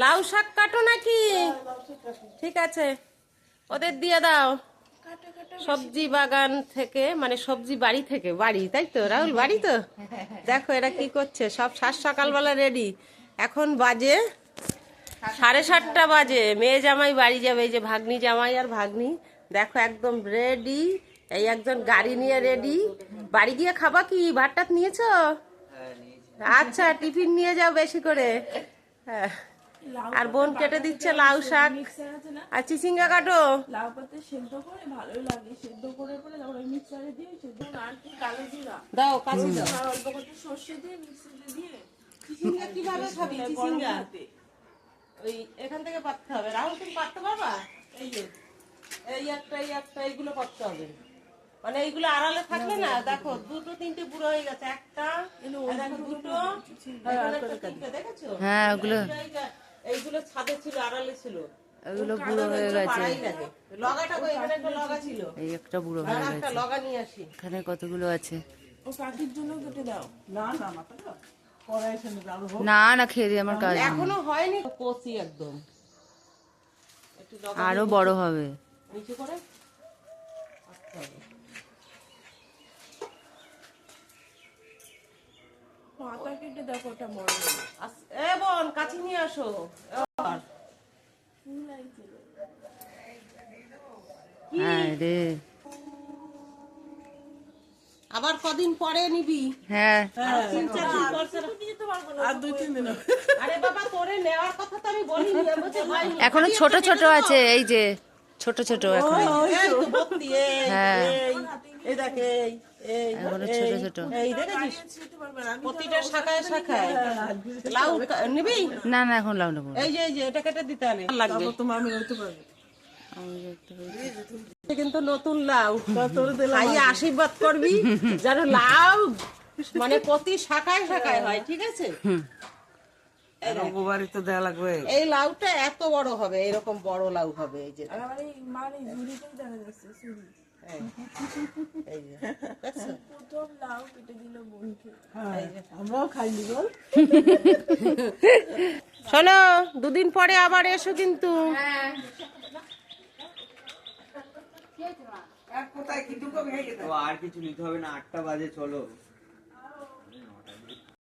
লাউ শাক কাটো নাকি? ঠিক আছে, ওদের দিয়ে দাও। সবজি বাগান থেকে, মানে সবজি বাড়ি থেকে, বাড়ি, তাই তো রাহুল, বাড়ি তো। দেখো এরা কি করছে, সব সকালবেলা রেডি। এখন বাজে 7:30 বাজে। মেয়ে জামাই বাড়ি যাবে, এই যে ভাগ্নি জামাই আর ভাগ্নি, দেখো একদম রেডি। এই একজন গাড়ি নিয়ে রেডি। বাড়ি গিয়ে খাবা কি? ভাত টাত নিয়েছো? আচ্ছা, টিফিন নিয়ে যাও বেশি করে। হ্যাঁ, আর বোন কেটে দিচ্ছে লাউ শাক আর চিচিঙ্গা কাটো। লাউ পাতা সেদ্ধ করে ভালোই লাগে, সেদ্ধ করে পরে তারপর মিক্সারে দিয়ে সেদ্ধ আর কি কালো জিরা দাও, কাছে দাও। আর অল্প করে সর্ষে দিয়ে মিক্সিতে দিয়ে চিচিঙ্গা কিভাবে খাবি? চিচিঙ্গা ওই এখান থেকে পাততে হবে। রাহুল, তুমি পাততে পারবা? এই যে এই একটা এইগুলো পাততে হবে, মানে এইগুলো আড়ালে থাকলে না। দেখো দুটো তিনটে বুড়ো হয়ে গেছে, একটা দেখো, দুটো, দেখেছো? হ্যাঁ, ওগুলো এইগুলো ছাদে ছিল, আড়ালে ছিল, ওগুলো বুড়ো হয়ে গেছে। লগাটা কই? এখানে একটা লগা ছিল, এই একটা বুড়ো হয়ে আর একটা গেছে। লগা নিয়ে আসি। এখানে কতগুলো আছে। ও কাকির জন্য কেটে দাও। না না, খেয়ে দিয়ে আমার কাজ নেই। এখনো হয়নি, কচি একদম। একটু লগা আরো বড় হবে। নিচে করে আসতে হবে। পাতা কেটে দেখো ওটা বড় হবে। এ বোন, কাছে নিয়ে আসো। ফুল আইছিল। হ্যাঁ রে, আবার কদিন পরে নিবি? হ্যাঁ 3-4 দিন পর ছাড়া। আর 2-3 দিন হবে। আরে বাবা, তোরে নেওয়ার কথা তো আমি বলিনি। আমি বলছি হয়নি। এখনো ছোট ছোট আছে, এই যে ছোট ছোট এখন। এই তো ভর্তি, এই, হ্যাঁ। এই দেখ, এই এখনো ছোট ছোট। এই দেখেছিস, প্রতিটা শাখায় শাখায় লাউ নিবি। না না, এখন লাউ নেবো। এই যে এটা কেটে দিতে হবে, লাগবে। তোমার আমি হইতে পারবে। কিন্তু নতুন লাউ, খাইয়ে আশীর্বাদ করবি যেন লাউ মানে প্রতি শাখায় শাখায় হয়, ঠিক আছে? তো দেওয়া লাগবে। এই লাউটা এত বড় হবে, এরকম বড় লাউ হবে। এই যে আর এই মানে ঝুড়িতেই দেখা যাচ্ছে চুরি। এই যে দেখছো? প্রথম লাউ কেটে দিল বোনকে। আমরাও খাইনি বল। শোনো, 2 দিন পরে আবার এসো কিন্তু। আর কিছু নিতে হবে না, 8টা বাজে, চলো।